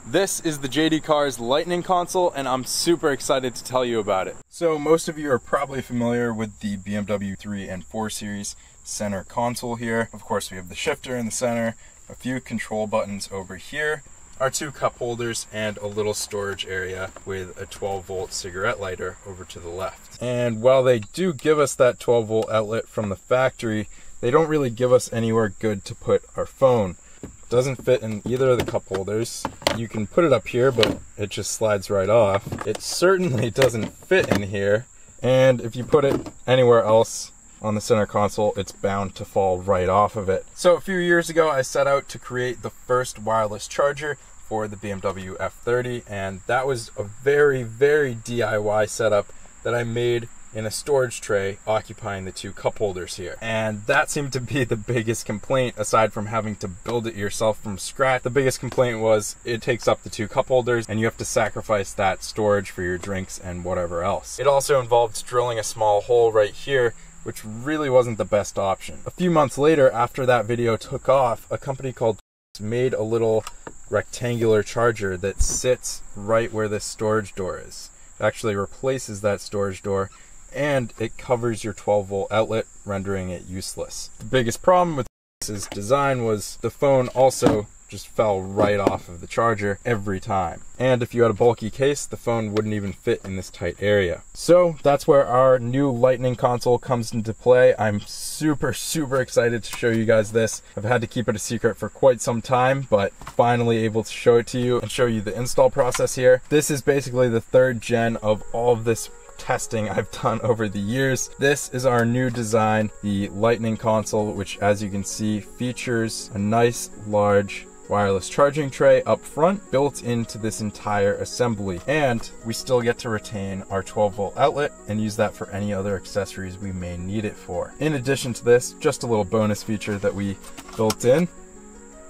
This is the JD Cars Lightning console, and I'm super excited to tell you about it. So most of you are probably familiar with the BMW 3 and 4 Series center console here. Of course, we have the shifter in the center, a few control buttons over here, our two cup holders, and a little storage area with a 12-volt cigarette lighter over to the left. And while they do give us that 12-volt outlet from the factory, they don't really give us anywhere good to put our phone. It doesn't fit in either of the cup holders. You can put it up here, but it just slides right off. It certainly doesn't fit in here. And if you put it anywhere else on the center console, it's bound to fall right off of it. So a few years ago, I set out to create the first wireless charger for the BMW F30, and that was a very, very DIY setup that I made in a storage tray occupying the two cup holders here. And that seemed to be the biggest complaint, aside from having to build it yourself from scratch. The biggest complaint was it takes up the two cup holders and you have to sacrifice that storage for your drinks and whatever else. It also involved drilling a small hole right here, which really wasn't the best option. A few months later, after that video took off, a company called made a little rectangular charger that sits right where this storage door is. It actually replaces that storage door, and it covers your 12-volt outlet, rendering it useless. The biggest problem with this design was the phone also just fell right off of the charger every time. And if you had a bulky case, the phone wouldn't even fit in this tight area. So that's where our new Lightning console comes into play. I'm super excited to show you guys this. I've had to keep it a secret for quite some time, but finally able to show it to you and show you the install process here. This is basically the third gen of all of this testing I've done over the years. This is our new design, the Lightning console, which, as you can see, features a nice large wireless charging tray up front built into this entire assembly, and we still get to retain our 12-volt outlet and use that for any other accessories we may need it for. In addition to this, just a little bonus feature that we built in: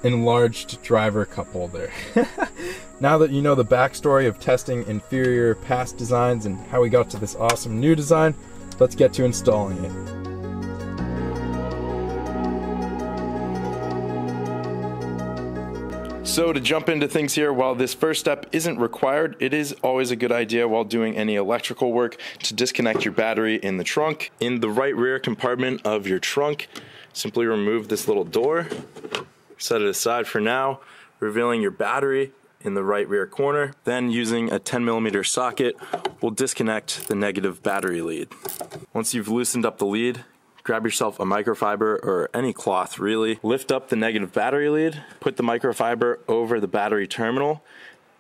enlarged driver cup holder. Now that you know the backstory of testing inferior past designs and how we got to this awesome new design, let's get to installing it. So to jump into things here, while this first step isn't required, it is always a good idea while doing any electrical work to disconnect your battery in the trunk. In the right rear compartment of your trunk, simply remove this little door, set it aside for now, revealing your battery in the right rear corner. Then, using a 10mm socket, we'll disconnect the negative battery lead. Once you've loosened up the lead, grab yourself a microfiber or any cloth really, lift up the negative battery lead, put the microfiber over the battery terminal,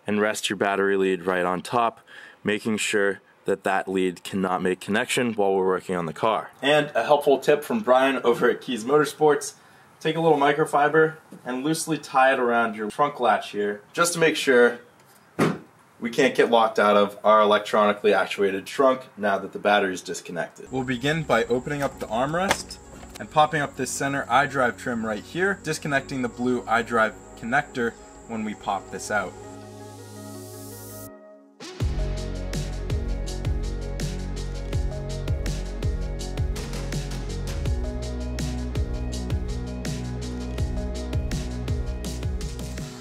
and rest your battery lead right on top, making sure that that lead cannot make connection while we're working on the car. And a helpful tip from Brian over at Keys Motorsports: take a little microfiber and loosely tie it around your trunk latch here, just to make sure we can't get locked out of our electronically actuated trunk now that the battery is disconnected. We'll begin by opening up the armrest and popping up this center iDrive trim right here, disconnecting the blue iDrive connector when we pop this out.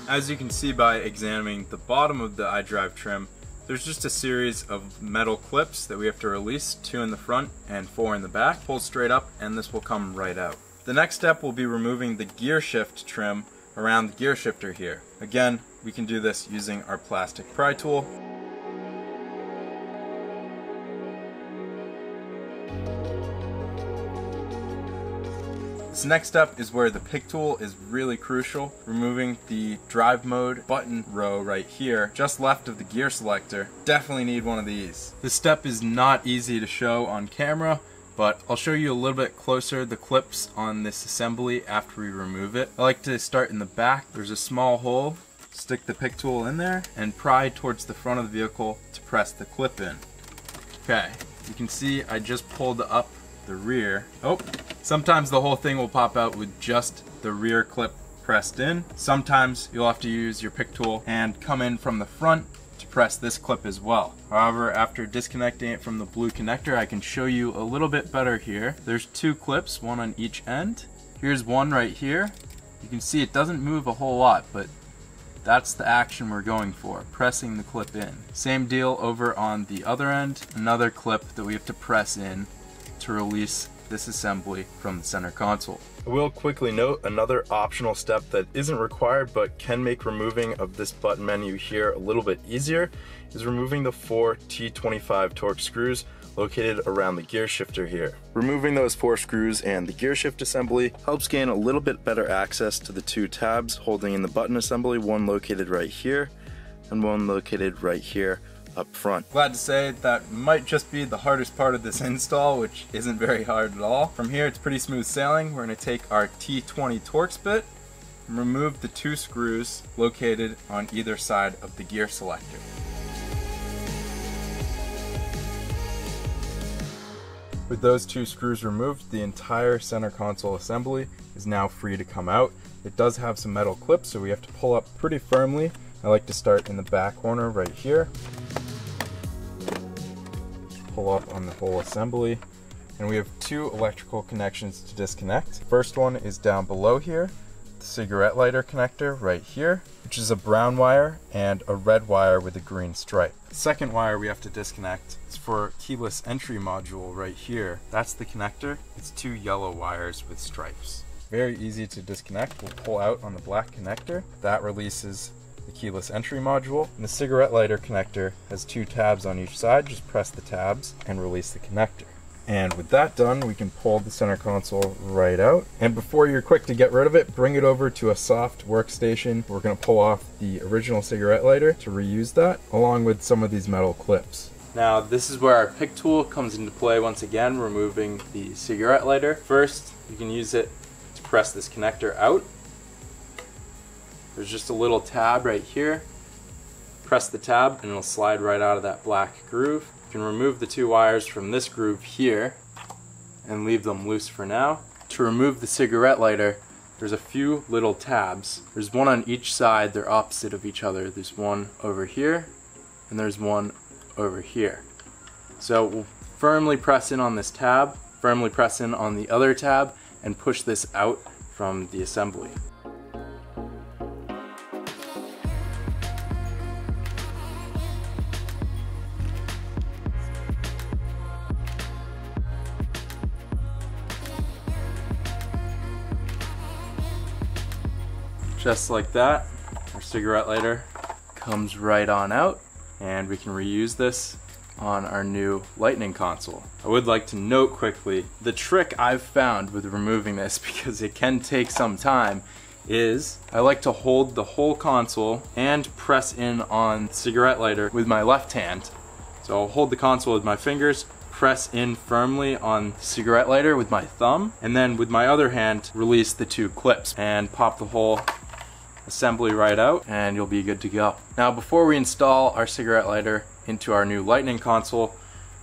As you can see by examining the bottom of the iDrive trim, there's just a series of metal clips that we have to release, 2 in the front and 4 in the back. Pull straight up and this will come right out. The next step will be removing the gear shift trim around the gear shifter here. Again, we can do this using our plastic pry tool. This next step is where the pick tool is really crucial, removing the drive mode button row right here, just left of the gear selector. Definitely need one of these. This step is not easy to show on camera, but I'll show you a little bit closer the clips on this assembly after we remove it. I like to start in the back. There's a small hole, stick the pick tool in there, and pry towards the front of the vehicle to press the clip in. Okay, you can see I just pulled up the rear. Oh, sometimes the whole thing will pop out with just the rear clip pressed in. Sometimes you'll have to use your pick tool and come in from the front to press this clip as well. However, after disconnecting it from the blue connector, I can show you a little bit better here. There's 2 clips, one on each end. Here's one right here. You can see it doesn't move a whole lot, but That's the action we're going for, pressing the clip in. Same deal over on the other end, another clip that we have to press in to release this assembly from the center console. I will quickly note another optional step that isn't required but can make removing of this button menu here a little bit easier is removing the 4 T25 torque screws located around the gear shifter here. Removing those 4 screws and the gear shift assembly helps gain a little bit better access to the 2 tabs holding in the button assembly, one located right here and one located right here up front. Glad to say that might just be the hardest part of this install, which isn't very hard at all. From here it's pretty smooth sailing. We're going to take our T20 Torx bit and remove the 2 screws located on either side of the gear selector. With those 2 screws removed, the entire center console assembly is now free to come out. It does have some metal clips, so we have to pull up pretty firmly. I like to start in the back corner right here. Pull up on the whole assembly. And we have 2 electrical connections to disconnect. The first one is down below here, the cigarette lighter connector right here, which is a brown wire and a red wire with a green stripe. The second wire we have to disconnect is for keyless entry module right here. That's the connector. It's 2 yellow wires with stripes. Very easy to disconnect. We'll pull out on the black connector. That releases the keyless entry module. And the cigarette lighter connector has 2 tabs on each side. Just press the tabs and release the connector. And with that done, we can pull the center console right out. And before you're quick to get rid of it, bring it over to a soft workstation. We're going to pull off the original cigarette lighter to reuse that, along with some of these metal clips. Now this is where our pick tool comes into play once again, removing the cigarette lighter. First, you can use it to press this connector out. There's just a little tab right here. Press the tab and it'll slide right out of that black groove. You can remove the 2 wires from this groove here and leave them loose for now. To remove the cigarette lighter, there's a few little tabs. There's one on each side, they're opposite of each other. There's one over here and there's one over here. So we'll firmly press in on this tab, firmly press in on the other tab, and push this out from the assembly. Just like that, our cigarette lighter comes right on out, and we can reuse this on our new Lightning console. I would like to note quickly, the trick I've found with removing this, because it can take some time, is I like to hold the whole console and press in on the cigarette lighter with my left hand. So I'll hold the console with my fingers, press in firmly on the cigarette lighter with my thumb, and then with my other hand release the 2 clips and pop the whole assembly right out, and you'll be good to go. Now before we install our cigarette lighter into our new Lightning console,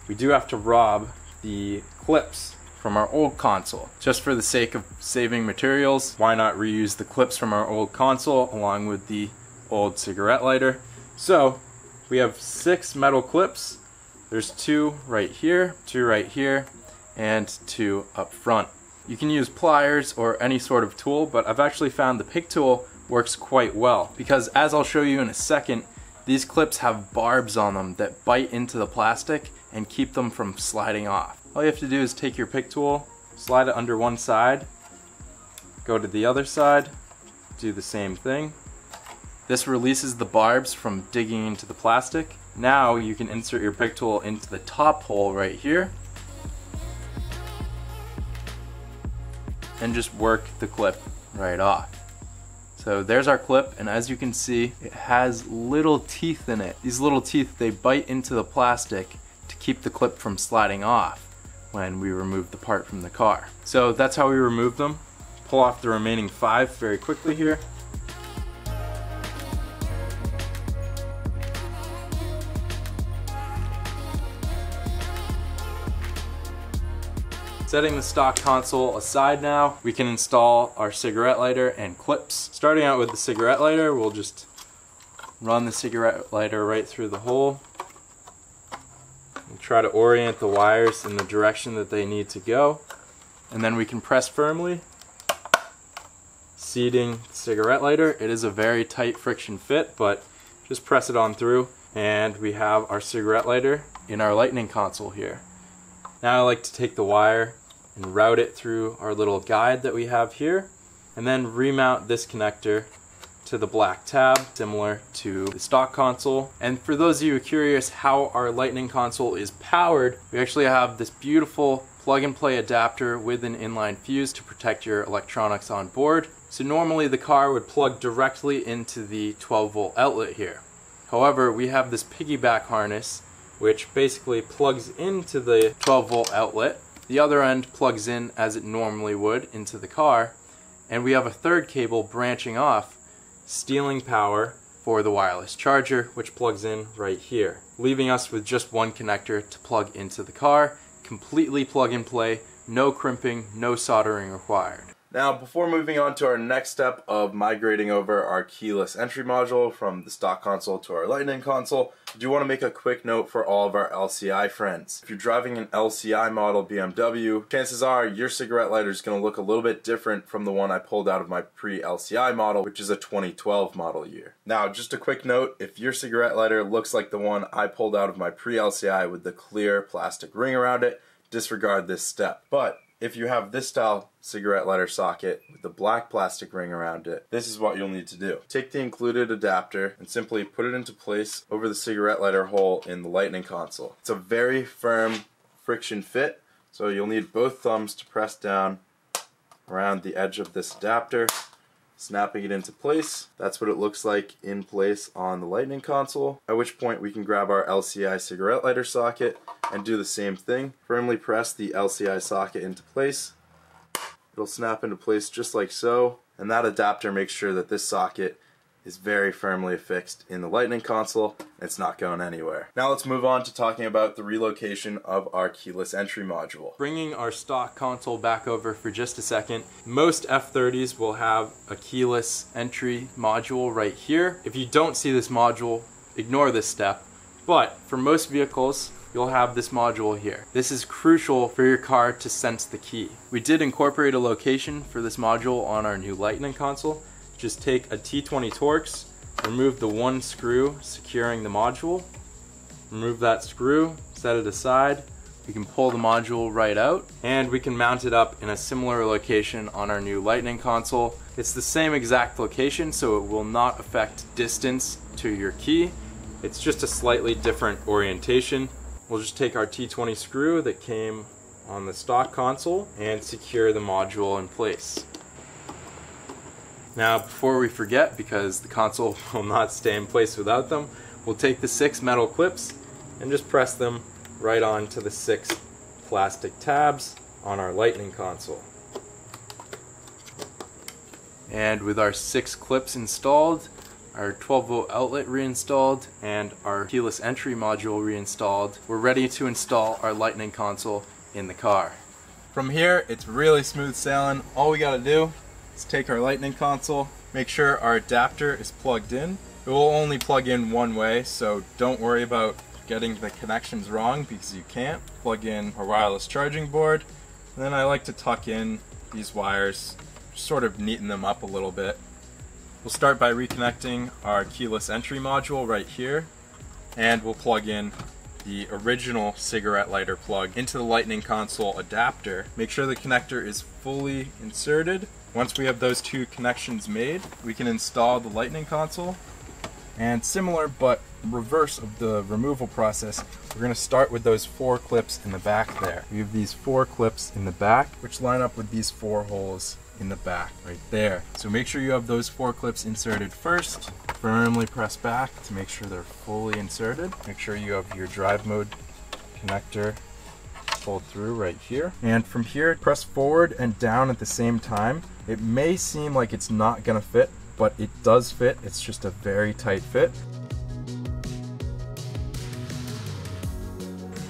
we do have to rob the clips from our old console. Just for the sake of saving materials, why not reuse the clips from our old console along with the old cigarette lighter? So we have 6 metal clips. There's 2 right here, 2 right here, and 2 up front. You can use pliers or any sort of tool, but I've actually found the pick tool works quite well, because as I'll show you in a second, these clips have barbs on them that bite into the plastic and keep them from sliding off. All you have to do is take your pick tool, slide it under one side, go to the other side, do the same thing. This releases the barbs from digging into the plastic. Now you can insert your pick tool into the top hole right here and just work the clip right off. So there's our clip, and as you can see, it has little teeth in it. These little teeth, they bite into the plastic to keep the clip from sliding off when we remove the part from the car. So that's how we remove them. Pull off the remaining 5 very quickly here. Setting the stock console aside now, we can install our cigarette lighter and clips. Starting out with the cigarette lighter, we'll just run the cigarette lighter right through the hole. And try to orient the wires in the direction that they need to go. And then we can press firmly, seating cigarette lighter. It is a very tight friction fit, but just press it on through and we have our cigarette lighter in our lightning console here. Now I like to take the wire and route it through our little guide that we have here, and then remount this connector to the black tab, similar to the stock console. And for those of you curious how our lightning console is powered, we actually have this beautiful plug-and-play adapter with an inline fuse to protect your electronics on board. So normally the car would plug directly into the 12-volt outlet here. However, we have this piggyback harness which basically plugs into the 12-volt outlet. The other end plugs in as it normally would into the car, and we have a third cable branching off, stealing power for the wireless charger, which plugs in right here, leaving us with just one connector to plug into the car. Completely plug and play, no crimping, no soldering required. Now, before moving on to our next step of migrating over our keyless entry module from the stock console to our lightning console, I do want to make a quick note for all of our LCI friends. If you're driving an LCI model BMW, chances are your cigarette lighter is going to look a little bit different from the one I pulled out of my pre-LCI model, which is a 2012 model year. Now, just a quick note, if your cigarette lighter looks like the one I pulled out of my pre-LCI with the clear plastic ring around it, disregard this step. But if you have this style cigarette lighter socket with the black plastic ring around it, this is what you'll need to do. Take the included adapter and simply put it into place over the cigarette lighter hole in the lightning console. It's a very firm friction fit, so you'll need both thumbs to press down around the edge of this adapter, snapping it into place. That's what it looks like in place on the lightning console, at which point we can grab our LCI cigarette lighter socket and do the same thing. Firmly press the LCI socket into place. It'll snap into place just like so, and that adapter makes sure that this socket is very firmly affixed in the lightning console. It's not going anywhere. Now let's move on to talking about the relocation of our keyless entry module. Bringing our stock console back over for just a second, most F30s will have a keyless entry module right here. If you don't see this module, ignore this step, but for most vehicles, you'll have this module here. This is crucial for your car to sense the key. We did incorporate a location for this module on our new lightning console. Just take a T20 Torx, remove the one screw securing the module, remove that screw, set it aside. We can pull the module right out, and we can mount it up in a similar location on our new lightning console. It's the same exact location, so it will not affect distance to your key. It's just a slightly different orientation. We'll just take our T20 screw that came on the stock console and secure the module in place. Now, before we forget, because the console will not stay in place without them, we'll take the 6 metal clips and just press them right onto the 6 plastic tabs on our lightning console. And with our 6 clips installed, our 12-volt outlet reinstalled, and our keyless entry module reinstalled, we're ready to install our lightning console in the car. From here, it's really smooth sailing. All we gotta do is take our lightning console, make sure our adapter is plugged in. It will only plug in one way, so don't worry about getting the connections wrong, because you can't. Plug in our wireless charging board, and then I like to tuck in these wires, just sort of neaten them up a little bit. We'll start by reconnecting our keyless entry module right here, and we'll plug in the original cigarette lighter plug into the lightning console adapter. Make sure the connector is fully inserted. Once we have those 2 connections made, we can install the lightning console. And similar but reverse of the removal process, we're going to start with those 4 clips in the back there. We have these 4 clips in the back, which line up with these 4 holes in the back right there. So make sure you have those 4 clips inserted first. Firmly press back to make sure they're fully inserted. Make sure you have your drive mode connector pulled through right here. And from here, press forward and down at the same time. It may seem like it's not gonna fit, but it does fit. It's just a very tight fit.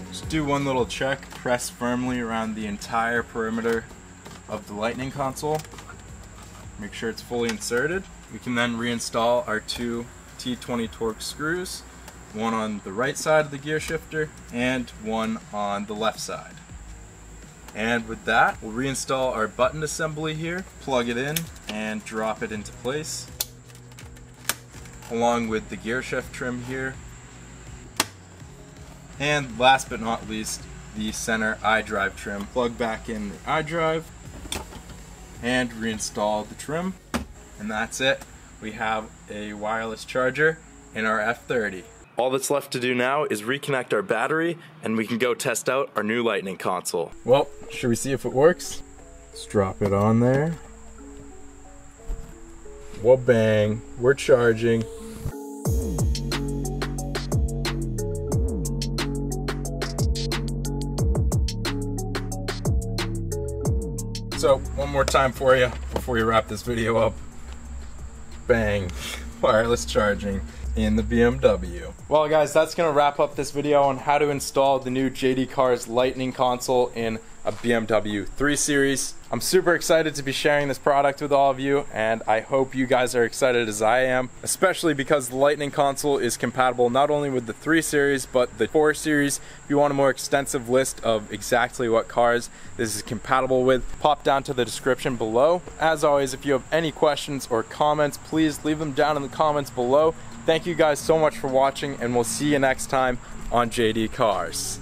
Just do one little check. Press firmly around the entire perimeter of the lightning console. Make sure it's fully inserted. We can then reinstall our 2 T20 Torx screws, one on the right side of the gear shifter and one on the left side. And with that, we'll reinstall our button assembly here, plug it in, and drop it into place, along with the gear shift trim here. And last but not least, the center iDrive trim. Plug back in the iDrive and reinstall the trim. And that's it. We have a wireless charger in our F30. All that's left to do now is reconnect our battery and we can go test out our new Lightning console. Well, should we see if it works? Let's drop it on there. Well, bang, we're charging. So, one more time for you before we wrap this video up. Bang, wireless charging in the BMW. Well guys, that's gonna wrap up this video on how to install the new JD Cars Lightning console in a BMW 3 Series. I'm super excited to be sharing this product with all of you, and I hope you guys are excited as I am, especially because the Lightning console is compatible not only with the 3 Series but the 4 Series. If you want a more extensive list of exactly what cars this is compatible with, pop down to the description below. As always, if you have any questions or comments, please leave them down in the comments below. Thank you guys so much for watching, and we'll see you next time on JD Cars.